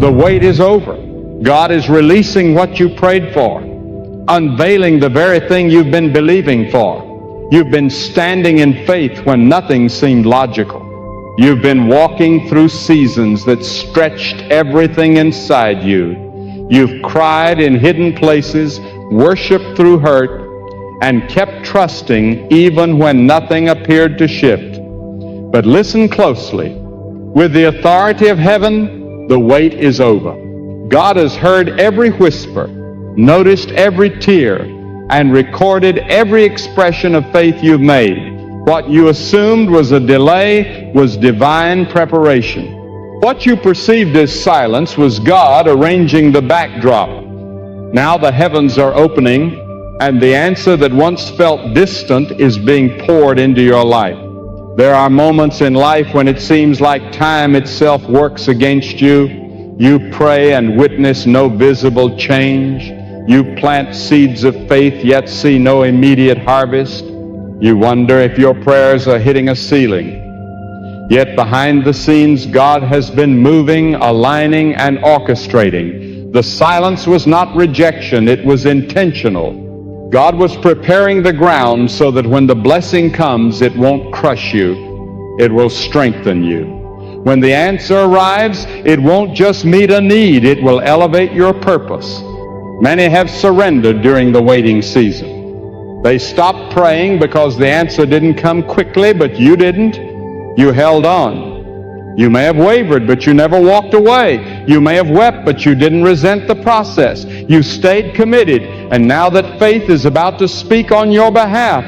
The wait is over. God is releasing what you prayed for, unveiling the very thing you've been believing for. You've been standing in faith when nothing seemed logical. You've been walking through seasons that stretched everything inside you. You've cried in hidden places, worshiped through hurt, and kept trusting even when nothing appeared to shift. But listen closely. With the authority of heaven, the wait is over. God has heard every whisper, noticed every tear, and recorded every expression of faith you've made. What you assumed was a delay was divine preparation. What you perceived as silence was God arranging the backdrop. Now the heavens are opening, and the answer that once felt distant is being poured into your life. There are moments in life when it seems like time itself works against you. You pray and witness no visible change. You plant seeds of faith yet see no immediate harvest. You wonder if your prayers are hitting a ceiling. Yet behind the scenes, God has been moving, aligning, and orchestrating. The silence was not rejection, it was intentional. God was preparing the ground so that when the blessing comes, it won't crush you, it will strengthen you. When the answer arrives, it won't just meet a need, it will elevate your purpose. Many have surrendered during the waiting season. They stopped praying because the answer didn't come quickly, but you didn't. You held on. You may have wavered, but you never walked away. You may have wept, but you didn't resent the process. You stayed committed, and now that faith is about to speak on your behalf,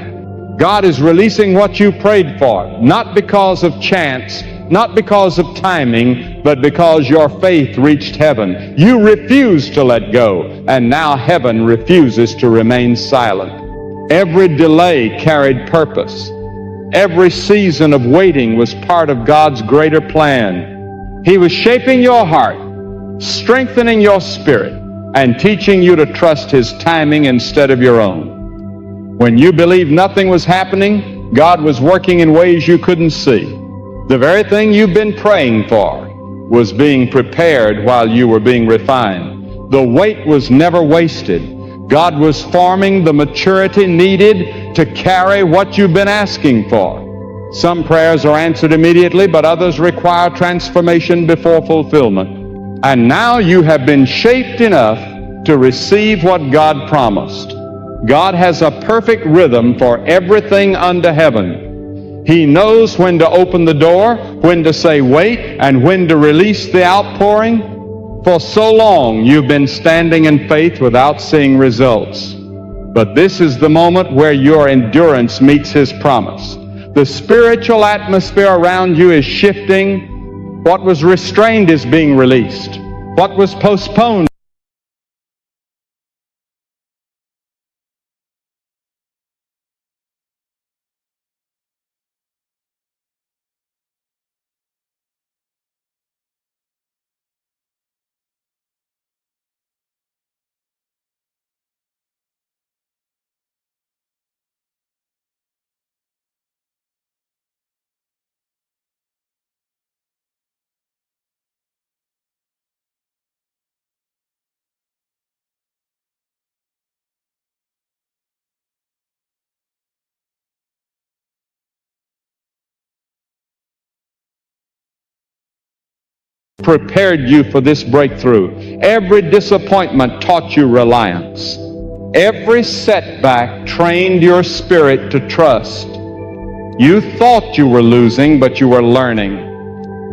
God is releasing what you prayed for, not because of chance, not because of timing, but because your faith reached heaven. You refused to let go, and now heaven refuses to remain silent. Every delay carried purpose. Every season of waiting was part of God's greater plan. He was shaping your heart, strengthening your spirit, and teaching you to trust His timing instead of your own. When you believed nothing was happening, God was working in ways you couldn't see. The very thing you've been praying for was being prepared while you were being refined. The wait was never wasted. God was forming the maturity needed to carry what you've been asking for. Some prayers are answered immediately, but others require transformation before fulfillment. And now you have been shaped enough to receive what God promised. God has a perfect rhythm for everything under heaven. He knows when to open the door, when to say wait, and when to release the outpouring. For so long you've been standing in faith without seeing results. But this is the moment where your endurance meets His promise. The spiritual atmosphere around you is shifting. What was restrained is being released. What was postponed prepared you for this breakthrough. Every disappointment taught you reliance. Every setback trained your spirit to trust. You thought you were losing, but you were learning.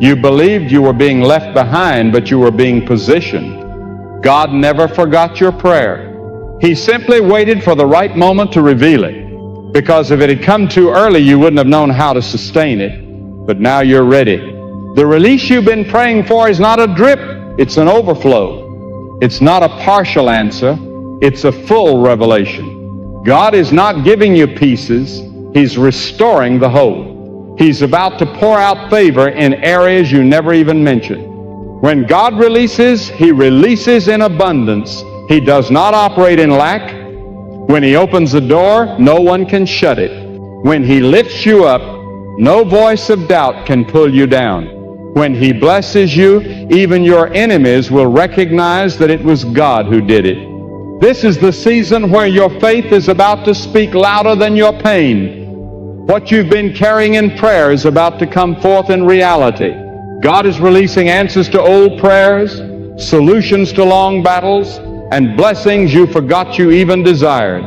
You believed you were being left behind, but you were being positioned. God never forgot your prayer. He simply waited for the right moment to reveal it. Because if it had come too early, you wouldn't have known how to sustain it. But now you're ready. The release you've been praying for is not a drip, it's an overflow. It's not a partial answer, it's a full revelation. God is not giving you pieces, He's restoring the whole. He's about to pour out favor in areas you never even mentioned. When God releases, He releases in abundance. He does not operate in lack. When He opens the door, no one can shut it. When He lifts you up, no voice of doubt can pull you down. When He blesses you, even your enemies will recognize that it was God who did it. This is the season where your faith is about to speak louder than your pain. What you've been carrying in prayer is about to come forth in reality. God is releasing answers to old prayers, solutions to long battles, and blessings you forgot you even desired.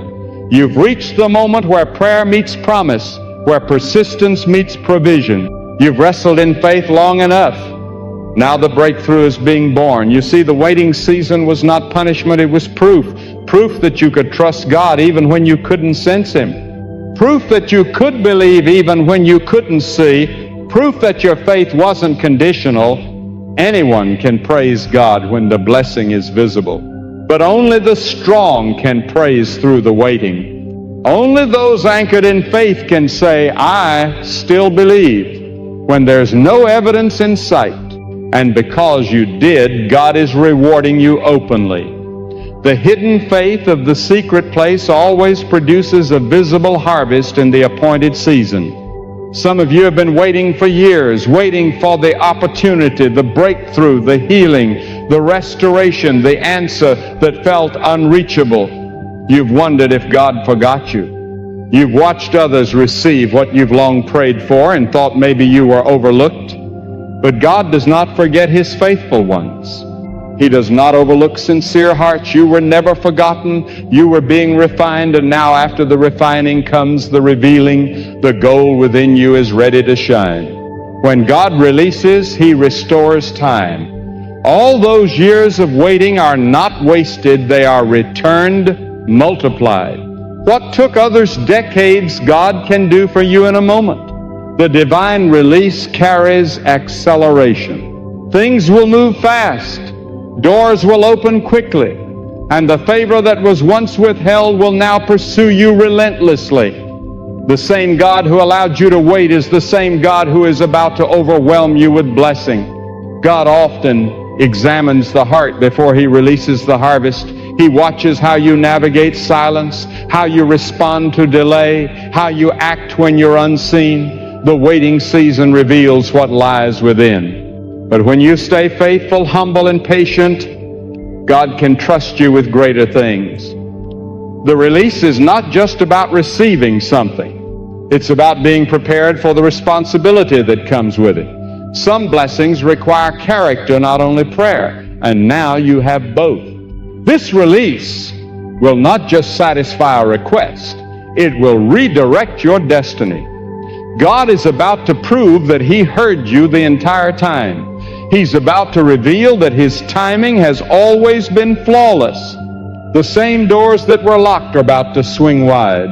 You've reached the moment where prayer meets promise, where persistence meets provision. You've wrestled in faith long enough. Now the breakthrough is being born. You see, the waiting season was not punishment, it was proof. Proof that you could trust God even when you couldn't sense Him. Proof that you could believe even when you couldn't see. Proof that your faith wasn't conditional. Anyone can praise God when the blessing is visible. But only the strong can praise through the waiting. Only those anchored in faith can say, I still believe, when there's no evidence in sight. And because you did, God is rewarding you openly. The hidden faith of the secret place always produces a visible harvest in the appointed season. Some of you have been waiting for years, waiting for the opportunity, the breakthrough, the healing, the restoration, the answer that felt unreachable. You've wondered if God forgot you. You've watched others receive what you've long prayed for and thought maybe you were overlooked. But God does not forget His faithful ones. He does not overlook sincere hearts. You were never forgotten. You were being refined, and now after the refining comes the revealing. The gold within you is ready to shine. When God releases, He restores time. All those years of waiting are not wasted. They are returned, multiplied. What took others decades, God can do for you in a moment. The divine release carries acceleration. Things will move fast. Doors will open quickly, and the favor that was once withheld will now pursue you relentlessly. The same God who allowed you to wait is the same God who is about to overwhelm you with blessing. God often examines the heart before He releases the harvest. He watches how you navigate silence, how you respond to delay, how you act when you're unseen. The waiting season reveals what lies within. But when you stay faithful, humble, and patient, God can trust you with greater things. The release is not just about receiving something. It's about being prepared for the responsibility that comes with it. Some blessings require character, not only prayer, and now you have both. This release will not just satisfy a request, it will redirect your destiny. God is about to prove that He heard you the entire time. He's about to reveal that His timing has always been flawless. The same doors that were locked are about to swing wide.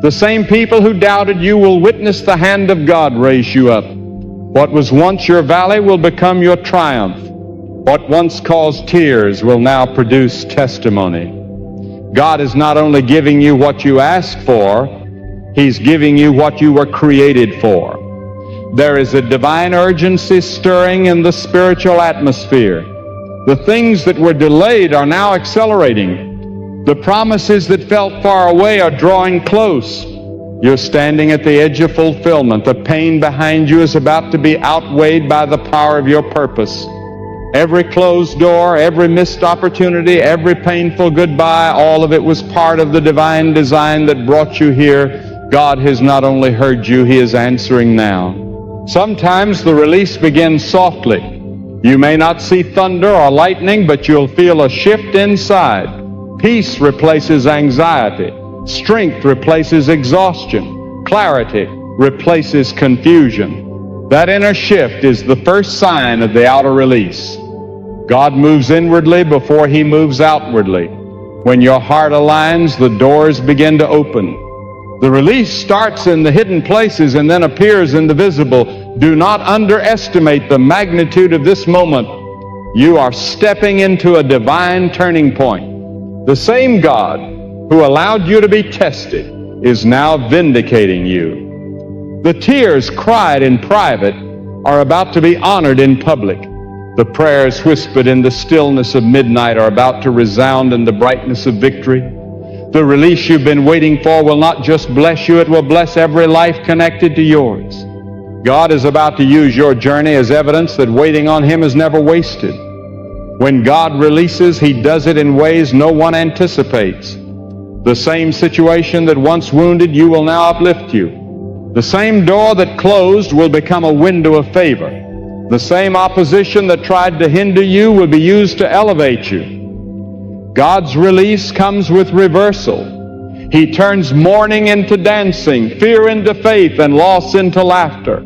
The same people who doubted you will witness the hand of God raise you up. What was once your valley will become your triumph. What once caused tears will now produce testimony. God is not only giving you what you asked for, He's giving you what you were created for. There is a divine urgency stirring in the spiritual atmosphere. The things that were delayed are now accelerating. The promises that felt far away are drawing close. You're standing at the edge of fulfillment. The pain behind you is about to be outweighed by the power of your purpose. Every closed door, every missed opportunity, every painful goodbye, all of it was part of the divine design that brought you here. God has not only heard you, He is answering now. Sometimes the release begins softly. You may not see thunder or lightning, but you'll feel a shift inside. Peace replaces anxiety. Strength replaces exhaustion. Clarity replaces confusion. That inner shift is the first sign of the outer release. God moves inwardly before He moves outwardly. When your heart aligns, the doors begin to open. The release starts in the hidden places and then appears in the visible. Do not underestimate the magnitude of this moment. You are stepping into a divine turning point. The same God who allowed you to be tested is now vindicating you. The tears cried in private are about to be honored in public. The prayers whispered in the stillness of midnight are about to resound in the brightness of victory. The release you've been waiting for will not just bless you, it will bless every life connected to yours. God is about to use your journey as evidence that waiting on Him is never wasted. When God releases, He does it in ways no one anticipates. The same situation that once wounded you will now uplift you. The same door that closed will become a window of favor. The same opposition that tried to hinder you will be used to elevate you. God's release comes with reversal. He turns mourning into dancing, fear into faith, and loss into laughter.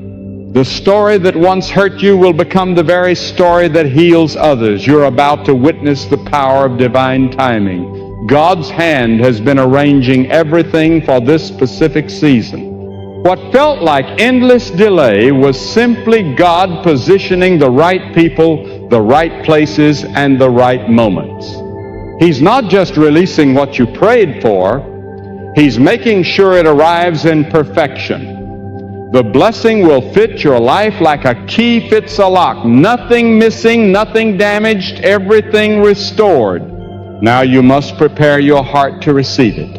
The story that once hurt you will become the very story that heals others. You're about to witness the power of divine timing. God's hand has been arranging everything for this specific season. What felt like endless delay was simply God positioning the right people, the right places, and the right moments. He's not just releasing what you prayed for, He's making sure it arrives in perfection. The blessing will fit your life like a key fits a lock. Nothing missing, nothing damaged, everything restored. Now you must prepare your heart to receive it.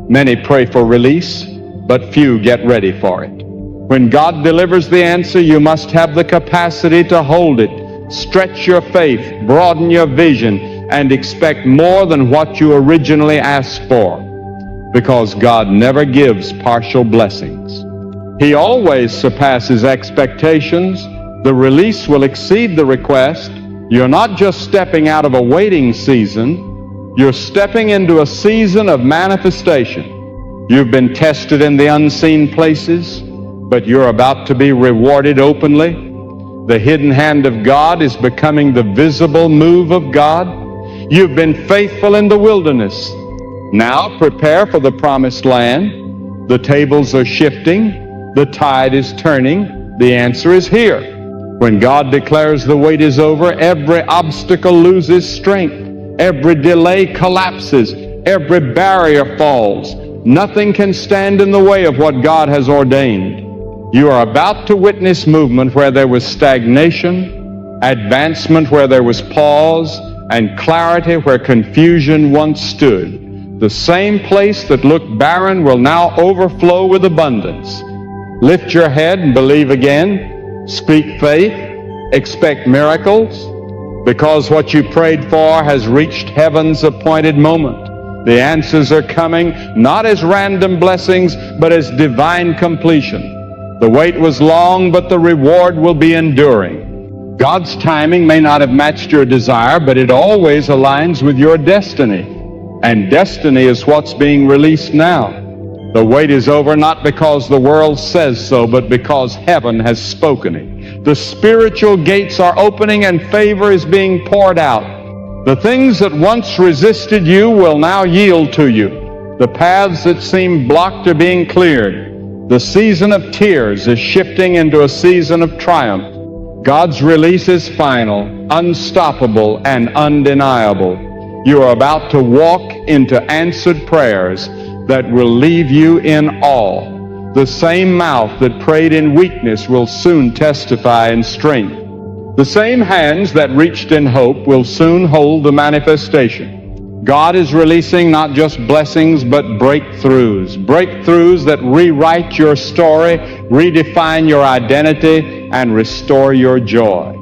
Many pray for release, but few get ready for it. When God delivers the answer, you must have the capacity to hold it. Stretch your faith, broaden your vision, and expect more than what you originally asked for. Because God never gives partial blessings. He always surpasses expectations. The release will exceed the request. You're not just stepping out of a waiting season, you're stepping into a season of manifestation. You've been tested in the unseen places, but you're about to be rewarded openly. The hidden hand of God is becoming the visible move of God. You've been faithful in the wilderness. Now prepare for the promised land. The tables are shifting. The tide is turning. The answer is here. When God declares the wait is over, every obstacle loses strength. Every delay collapses. Every barrier falls. Nothing can stand in the way of what God has ordained. You are about to witness movement where there was stagnation, advancement where there was pause, and clarity where confusion once stood. The same place that looked barren will now overflow with abundance. Lift your head and believe again. Speak faith. Expect miracles. Because what you prayed for has reached heaven's appointed moment. The answers are coming, not as random blessings, but as divine completion. The wait was long, but the reward will be enduring. God's timing may not have matched your desire, but it always aligns with your destiny. And destiny is what's being released now. The wait is over not because the world says so, but because heaven has spoken it. The spiritual gates are opening and favor is being poured out. The things that once resisted you will now yield to you. The paths that seemed blocked are being cleared. The season of tears is shifting into a season of triumph. God's release is final, unstoppable, and undeniable. You are about to walk into answered prayers that will leave you in awe. The same mouth that prayed in weakness will soon testify in strength. The same hands that reached in hope will soon hold the manifestation. God is releasing not just blessings, but breakthroughs. Breakthroughs that rewrite your story, redefine your identity, and restore your joy.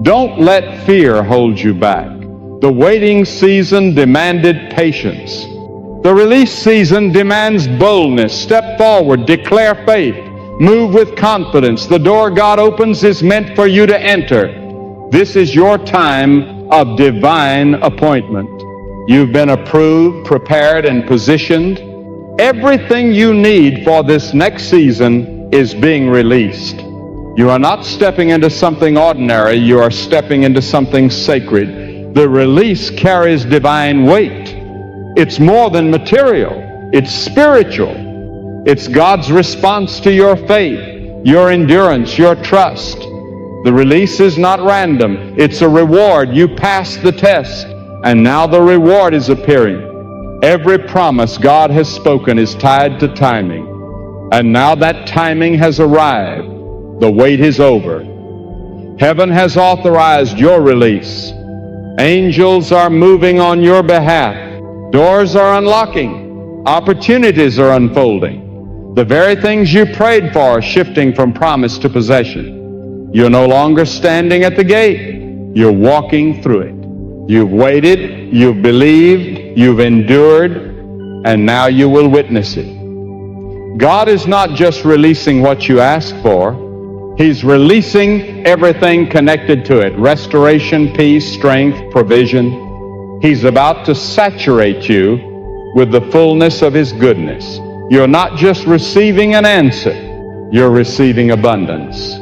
Don't let fear hold you back. The waiting season demanded patience. The release season demands boldness. Step forward, declare faith, move with confidence. The door God opens is meant for you to enter. This is your time of divine appointment. You've been approved, prepared, and positioned. Everything you need for this next season is being released. You are not stepping into something ordinary. You are stepping into something sacred. The release carries divine weight. It's more than material. It's spiritual. It's God's response to your faith, your endurance, your trust. The release is not random. It's a reward. You passed the test, and now the reward is appearing. Every promise God has spoken is tied to timing, and now that timing has arrived. The wait is over. Heaven has authorized your release. Angels are moving on your behalf. Doors are unlocking. Opportunities are unfolding. The very things you prayed for are shifting from promise to possession. You're no longer standing at the gate. You're walking through it. You've waited, you've believed, you've endured, and now you will witness it. God is not just releasing what you ask for. He's releasing everything connected to it: restoration, peace, strength, provision. He's about to saturate you with the fullness of His goodness. You're not just receiving an answer, you're receiving abundance.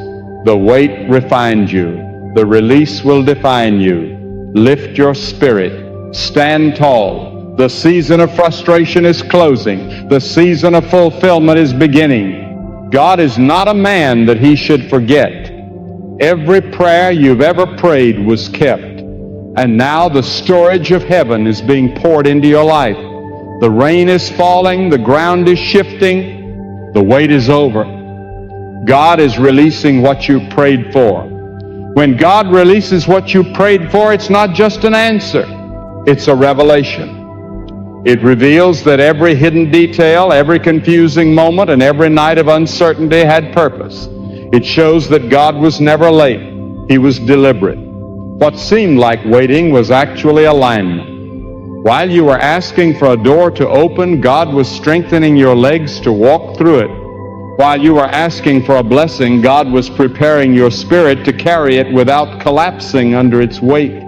The weight refined you. The release will define you. Lift your spirit. Stand tall. The season of frustration is closing. The season of fulfillment is beginning. God is not a man that He should forget. Every prayer you've ever prayed was kept. And now the storage of heaven is being poured into your life. The rain is falling, the ground is shifting, the wait is over. God is releasing what you prayed for. When God releases what you prayed for, it's not just an answer, it's a revelation. It reveals that every hidden detail, every confusing moment, and every night of uncertainty had purpose. It shows that God was never late. He was deliberate. What seemed like waiting was actually alignment. While you were asking for a door to open, God was strengthening your legs to walk through it. While you were asking for a blessing, God was preparing your spirit to carry it without collapsing under its weight.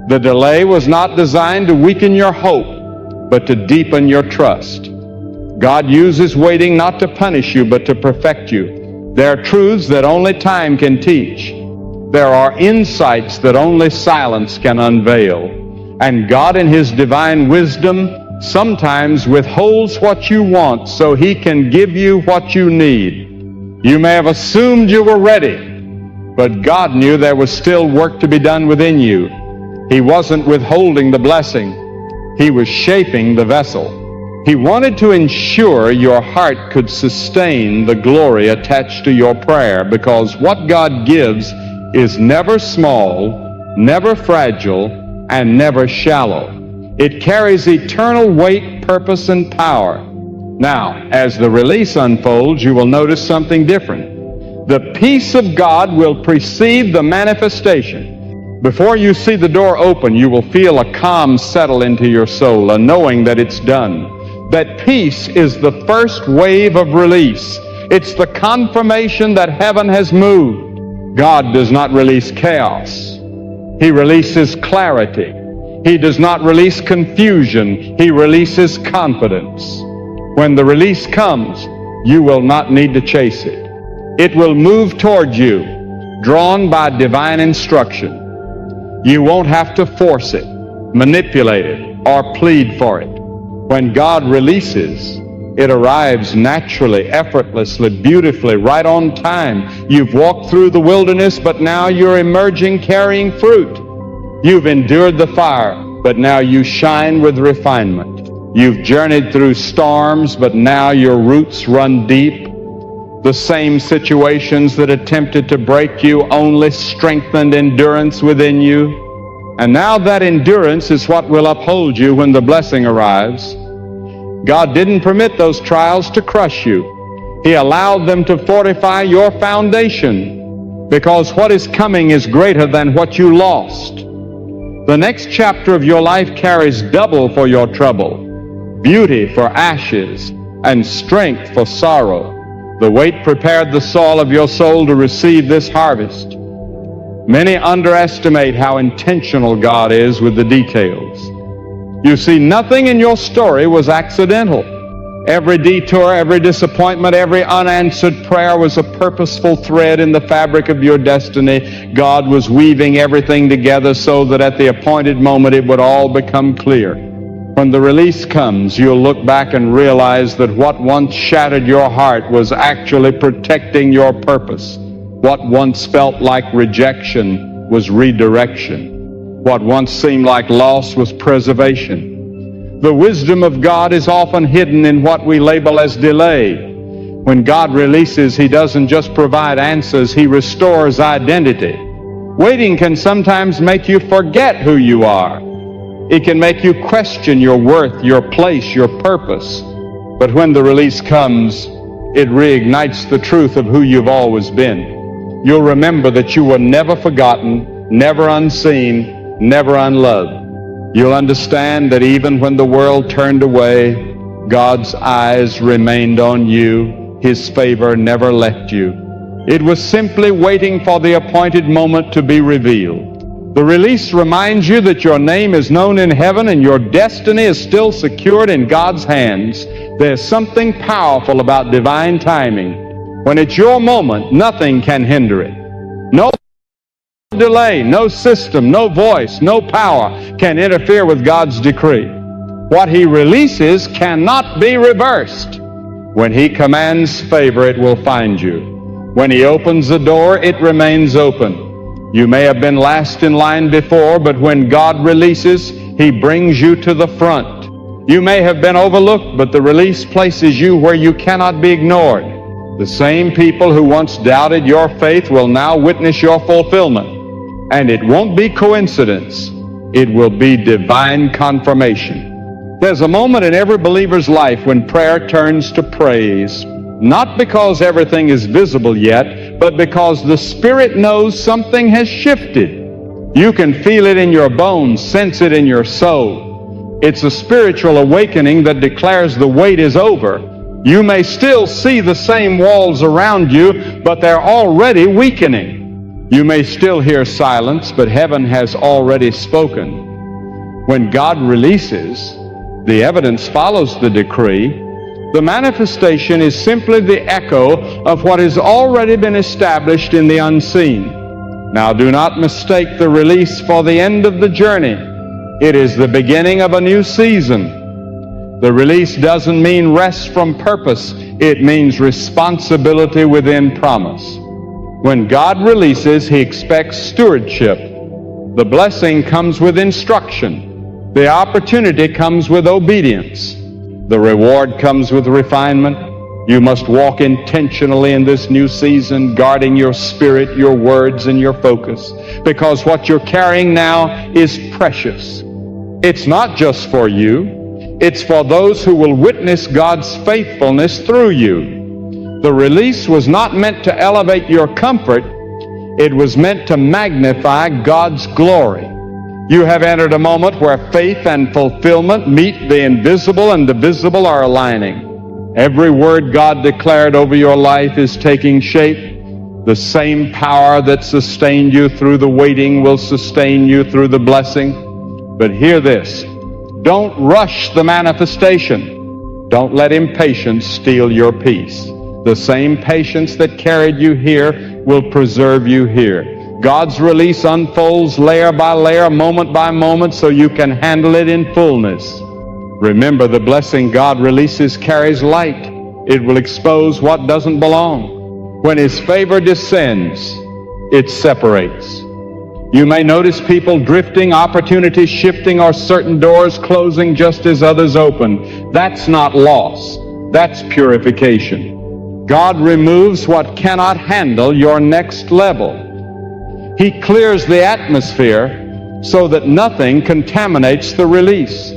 The delay was not designed to weaken your hope, but to deepen your trust. God uses waiting not to punish you, but to perfect you. There are truths that only time can teach. There are insights that only silence can unveil. And God in His divine wisdom sometimes withholds what you want so He can give you what you need. You may have assumed you were ready, but God knew there was still work to be done within you. He wasn't withholding the blessing. He was shaping the vessel. He wanted to ensure your heart could sustain the glory attached to your prayer, because what God gives is never small, never fragile, and never shallow. It carries eternal weight, purpose, and power. Now, as the release unfolds, you will notice something different. The peace of God will precede the manifestation. Before you see the door open, you will feel a calm settle into your soul, a knowing that it's done. That peace is the first wave of release. It's the confirmation that heaven has moved. God does not release chaos. He releases clarity. He does not release confusion. He releases confidence. When the release comes, you will not need to chase it. It will move toward you, drawn by divine instruction. You won't have to force it, manipulate it, or plead for it. When God releases, it arrives naturally, effortlessly, beautifully, right on time. You've walked through the wilderness, but now you're emerging carrying fruit. You've endured the fire, but now you shine with refinement. You've journeyed through storms, but now your roots run deep. The same situations that attempted to break you only strengthened endurance within you. And now that endurance is what will uphold you when the blessing arrives. God didn't permit those trials to crush you. He allowed them to fortify your foundation, because what is coming is greater than what you lost. The next chapter of your life carries double for your trouble, beauty for ashes, and strength for sorrow. The weight prepared the soil of your soul to receive this harvest. Many underestimate how intentional God is with the details. You see, nothing in your story was accidental. Every detour, every disappointment, every unanswered prayer was a purposeful thread in the fabric of your destiny. God was weaving everything together so that at the appointed moment it would all become clear. When the release comes, you'll look back and realize that what once shattered your heart was actually protecting your purpose. What once felt like rejection was redirection. What once seemed like loss was preservation. The wisdom of God is often hidden in what we label as delay. When God releases, He doesn't just provide answers, He restores identity. Waiting can sometimes make you forget who you are. It can make you question your worth, your place, your purpose. But when the release comes, It reignites the truth of who you've always been. You'll remember that you were never forgotten, never unseen, never unloved. You'll understand that even when the world turned away, God's eyes remained on you. His favor never left you. It was simply waiting for the appointed moment to be revealed. The release reminds you that your name is known in heaven and your destiny is still secured in God's hands. There's something powerful about divine timing. When it's your moment, nothing can hinder it. No delay, no system, no voice, no power can interfere with God's decree. What He releases cannot be reversed. When He commands favor, it will find you. When He opens a door, it remains open. You may have been last in line before, but when God releases, He brings you to the front. You may have been overlooked, but the release places you where you cannot be ignored. The same people who once doubted your faith will now witness your fulfillment. And it won't be coincidence. It will be divine confirmation. There's a moment in every believer's life when prayer turns to praise. Not because everything is visible yet, but because the Spirit knows something has shifted. You can feel it in your bones, sense it in your soul. It's a spiritual awakening that declares the wait is over. You may still see the same walls around you, but they're already weakening. You may still hear silence, but heaven has already spoken. When God releases, the evidence follows the decree. The manifestation is simply the echo of what has already been established in the unseen. Now, do not mistake the release for the end of the journey. It is the beginning of a new season. The release doesn't mean rest from purpose. It means responsibility within promise. When God releases, He expects stewardship. The blessing comes with instruction. The opportunity comes with obedience. The reward comes with refinement. You must walk intentionally in this new season, guarding your spirit, your words, and your focus, because what you're carrying now is precious. It's not just for you. It's for those who will witness God's faithfulness through you. The release was not meant to elevate your comfort. It was meant to magnify God's glory. You have entered a moment where faith and fulfillment meet. The invisible and the visible are aligning. Every word God declared over your life is taking shape. The same power that sustained you through the waiting will sustain you through the blessing. But hear this. Don't rush the manifestation. Don't let impatience steal your peace. The same patience that carried you here will preserve you here. God's release unfolds layer by layer, moment by moment, so you can handle it in fullness. Remember, the blessing God releases carries light. It will expose what doesn't belong. When His favor descends, it separates. You may notice people drifting, opportunities shifting, or certain doors closing just as others open. That's not loss. That's purification. God removes what cannot handle your next level. He clears the atmosphere so that nothing contaminates the release.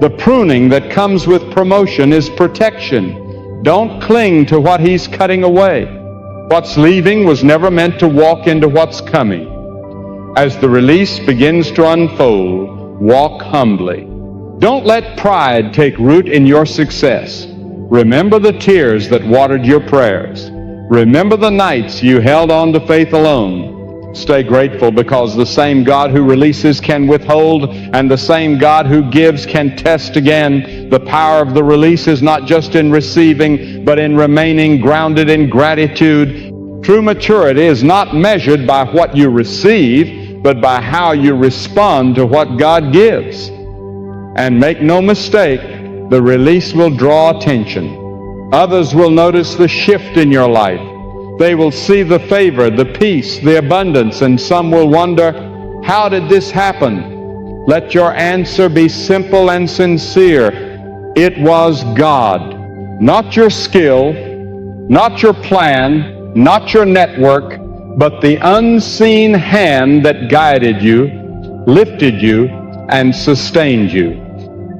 The pruning that comes with promotion is protection. Don't cling to what He's cutting away. What's leaving was never meant to walk into what's coming. As the release begins to unfold, walk humbly. Don't let pride take root in your success. Remember the tears that watered your prayers. Remember the nights you held on to faith alone. Stay grateful, because the same God who releases can withhold, and the same God who gives can test again. The power of the release is not just in receiving, but in remaining grounded in gratitude. True maturity is not measured by what you receive, but by how you respond to what God gives. And make no mistake, the release will draw attention. Others will notice the shift in your life. They will see the favor, the peace, the abundance, and some will wonder, how did this happen? Let your answer be simple and sincere. It was God. Not your skill, not your plan, not your network, but the unseen hand that guided you, lifted you, and sustained you.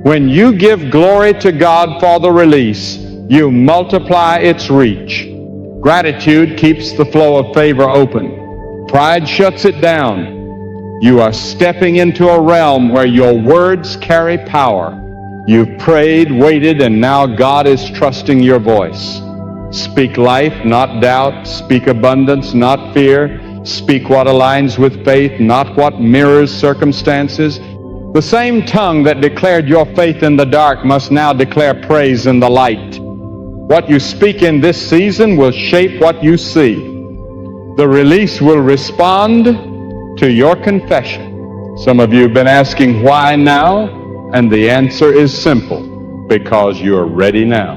When you give glory to God for the release, You multiply its reach. Gratitude keeps the flow of favor open. Pride shuts it down. You are stepping into a realm where your words carry power. You've prayed, waited, and now God is trusting your voice. Speak life, not doubt. Speak abundance, not fear. Speak what aligns with faith, not what mirrors circumstances. The same tongue that declared your faith in the dark must now declare praise in the light. What you speak in this season will shape what you see. The release will respond to your confession. Some of you have been asking why now, and the answer is simple: because you're ready now.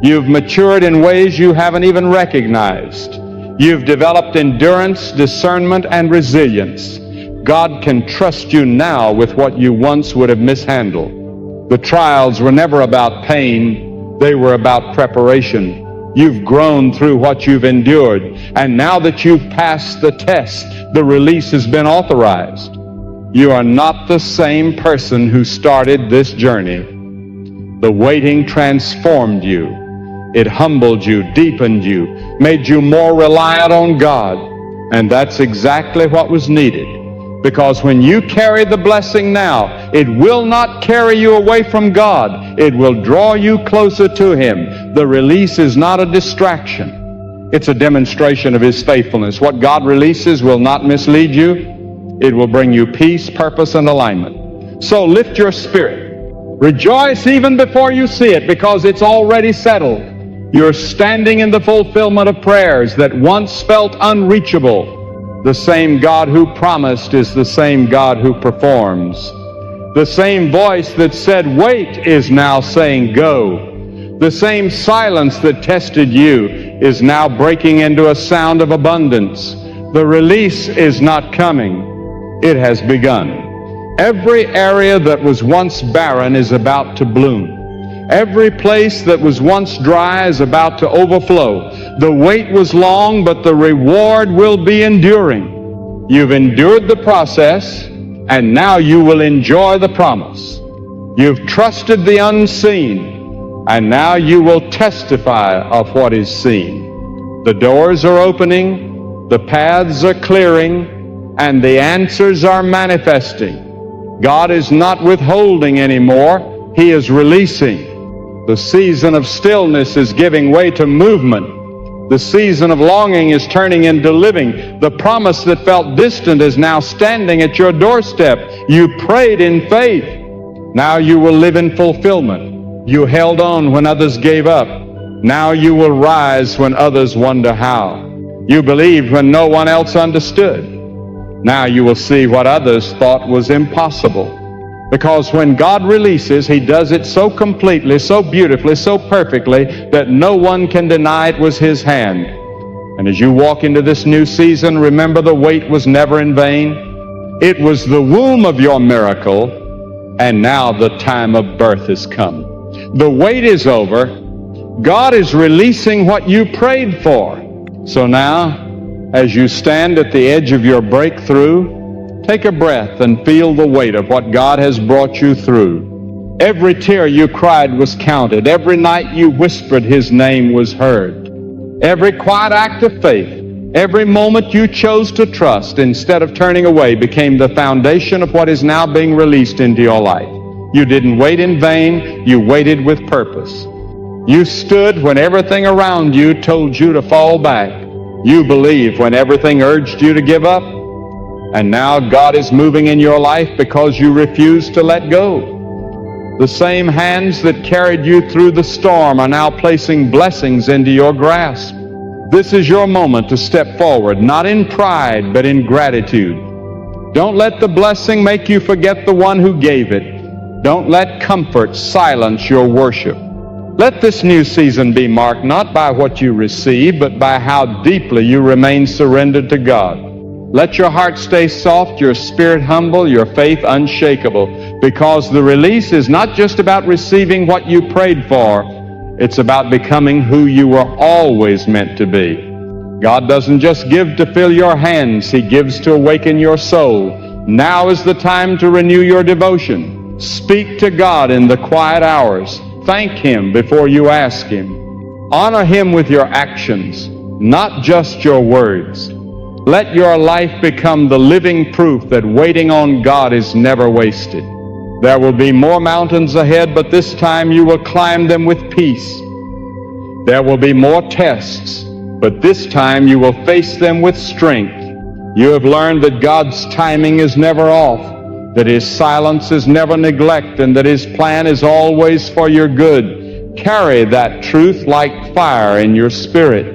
You've matured in ways you haven't even recognized. You've developed endurance, discernment, and resilience. God can trust you now with what you once would have mishandled. The trials were never about pain. They were about preparation. You've grown through what you've endured, and now that you've passed the test, the release has been authorized. You are not the same person who started this journey. The waiting transformed you. It humbled you, deepened you, made you more reliant on God. And that's exactly what was needed. Because when you carry the blessing now, it will not carry you away from God. It will draw you closer to Him. The release is not a distraction. It's a demonstration of His faithfulness. What God releases will not mislead you. It will bring you peace, purpose, and alignment. So lift your spirit. Rejoice even before you see it, because it's already settled. You're standing in the fulfillment of prayers that once felt unreachable. The same God who promised is the same God who performs. The same voice that said, wait, is now saying, go. The same silence that tested you is now breaking into a sound of abundance. The release is not coming. It has begun. Every area that was once barren is about to bloom. Every place that was once dry is about to overflow. The wait was long, but the reward will be enduring. You've endured the process, and now you will enjoy the promise. You've trusted the unseen, and now you will testify of what is seen. The doors are opening, the paths are clearing, and the answers are manifesting. God is not withholding anymore. He is releasing. The season of stillness is giving way to movement. The season of longing is turning into living. The promise that felt distant is now standing at your doorstep. You prayed in faith. Now you will live in fulfillment. You held on when others gave up. Now you will rise when others wonder how. You believed when no one else understood. Now you will see what others thought was impossible. Because when God releases, He does it so completely, so beautifully, so perfectly that no one can deny it was His hand. And as you walk into this new season, remember the wait was never in vain. It was the womb of your miracle, and now the time of birth has come. The wait is over. God is releasing what you prayed for. So now, as you stand at the edge of your breakthrough, take a breath and feel the weight of what God has brought you through. Every tear you cried was counted. Every night you whispered, His name was heard. Every quiet act of faith, every moment you chose to trust instead of turning away became the foundation of what is now being released into your life. You didn't wait in vain. You waited with purpose. You stood when everything around you told you to fall back. You believed when everything urged you to give up. And now God is moving in your life because you refused to let go. The same hands that carried you through the storm are now placing blessings into your grasp. This is your moment to step forward, not in pride, but in gratitude. Don't let the blessing make you forget the one who gave it. Don't let comfort silence your worship. Let this new season be marked not by what you receive, but by how deeply you remain surrendered to God. Let your heart stay soft, your spirit humble, your faith unshakable, because the release is not just about receiving what you prayed for. It's about becoming who you were always meant to be. God doesn't just give to fill your hands. He gives to awaken your soul. Now is the time to renew your devotion. Speak to God in the quiet hours. Thank Him before you ask Him. Honor Him with your actions, not just your words. Let your life become the living proof that waiting on God is never wasted. There will be more mountains ahead, but this time you will climb them with peace. There will be more tests, but this time you will face them with strength. You have learned that God's timing is never off, that His silence is never neglect, and that His plan is always for your good. Carry that truth like fire in your spirit.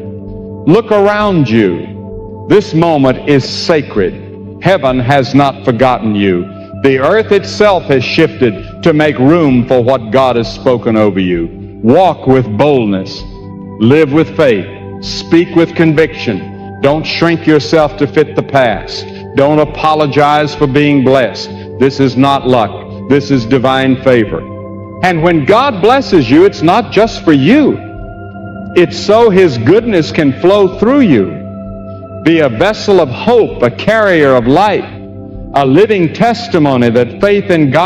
Look around you. This moment is sacred. Heaven has not forgotten you. The earth itself has shifted to make room for what God has spoken over you. Walk with boldness. Live with faith. Speak with conviction. Don't shrink yourself to fit the past. Don't apologize for being blessed. This is not luck. This is divine favor. And when God blesses you, it's not just for you. It's so His goodness can flow through you. Be a vessel of hope, a carrier of light, a living testimony that faith in God